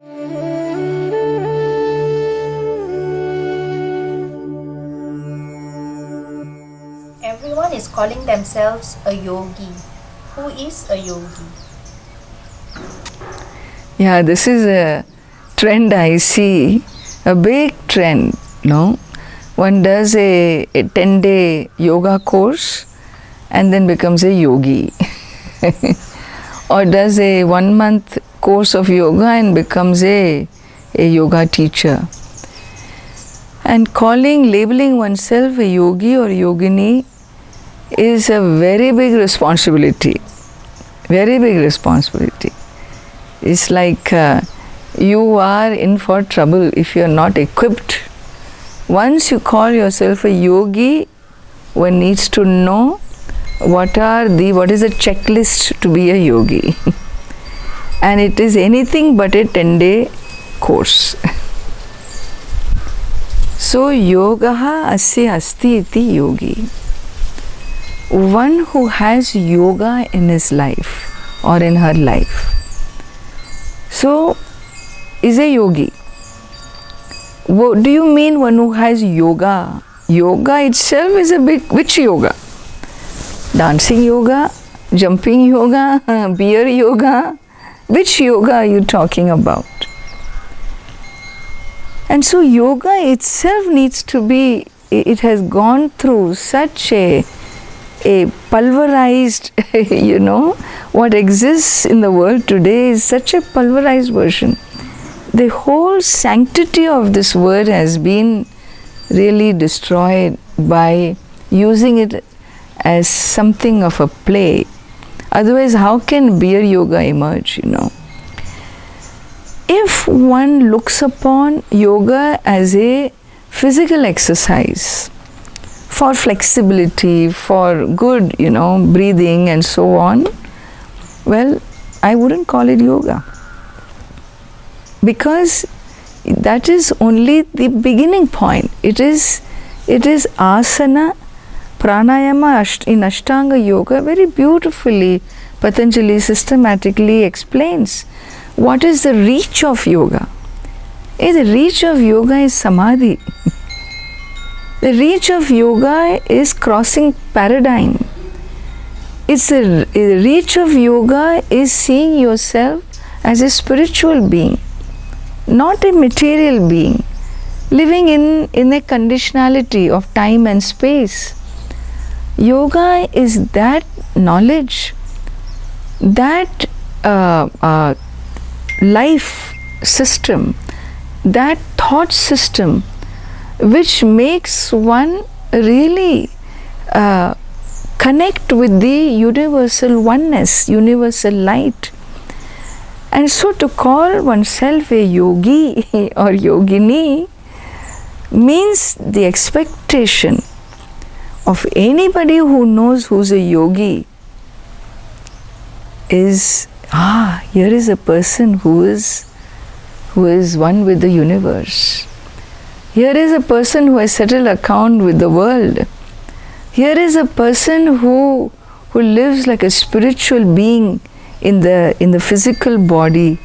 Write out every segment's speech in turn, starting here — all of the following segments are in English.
Everyone is calling themselves a yogi. Who is a yogi? Yeah, this is a trend I see, a big trend, no? One does a 10-day yoga course and then becomes a yogi. Or does a 1-month course of yoga and becomes a yoga teacher. And labeling oneself a yogi or yogini is a very big responsibility. Very big responsibility. It's like you are in for trouble if you are not equipped. Once you call yourself a yogi, one needs to know what is the checklist to be a yogi. And it is anything but a 10-day course. So yogaha asya asti iti yogi. One who has yoga in his life or in her life, so is a yogi. What do you mean one who has yoga? Yoga itself is a big, which yoga? Dancing yoga, jumping yoga, beer yoga. Which yoga are you talking about? And so yoga itself needs to be, it has gone through such a pulverized, what exists in the world today is such a pulverized version. The whole sanctity of this word has been really destroyed by using it as something of a play. Otherwise, how can beer yoga emerge, If one looks upon yoga as a physical exercise, for flexibility, for good, breathing and so on, well, I wouldn't call it yoga. Because that is only the beginning point. It is asana, pranayama in Ashtanga Yoga very beautifully Patanjali systematically explains what is the reach of yoga. The reach of yoga is samadhi. The reach of yoga is crossing paradigm. The reach of yoga is seeing yourself as a spiritual being, not a material being, living in a conditionality of time and space. Yoga is that knowledge, that life system, that thought system, which makes one really connect with the universal oneness, universal light. And so to call oneself a yogi or yogini means the expectation of anybody who knows who's a yogi is, here is a person who is one with the universe. Here is a person who has settled account with the world. Here is a person who lives like a spiritual being in the physical body.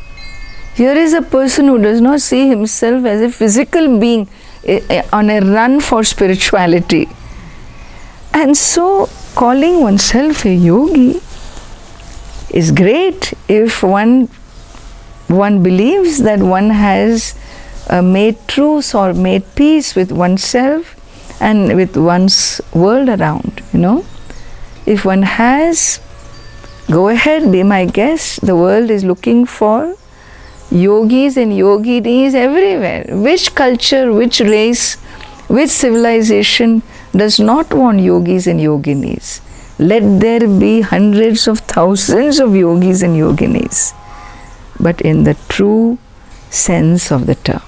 Here is a person who does not see himself as a physical being on a run for spirituality. And so calling oneself a yogi is great if one believes that one has made truce or made peace with oneself and with one's world around, If one has, go ahead, be my guest. The world is looking for yogis and yoginis everywhere. Which culture, which race, which civilization does not want yogis and yoginis? Let there be hundreds of thousands of yogis and yoginis, but in the true sense of the term.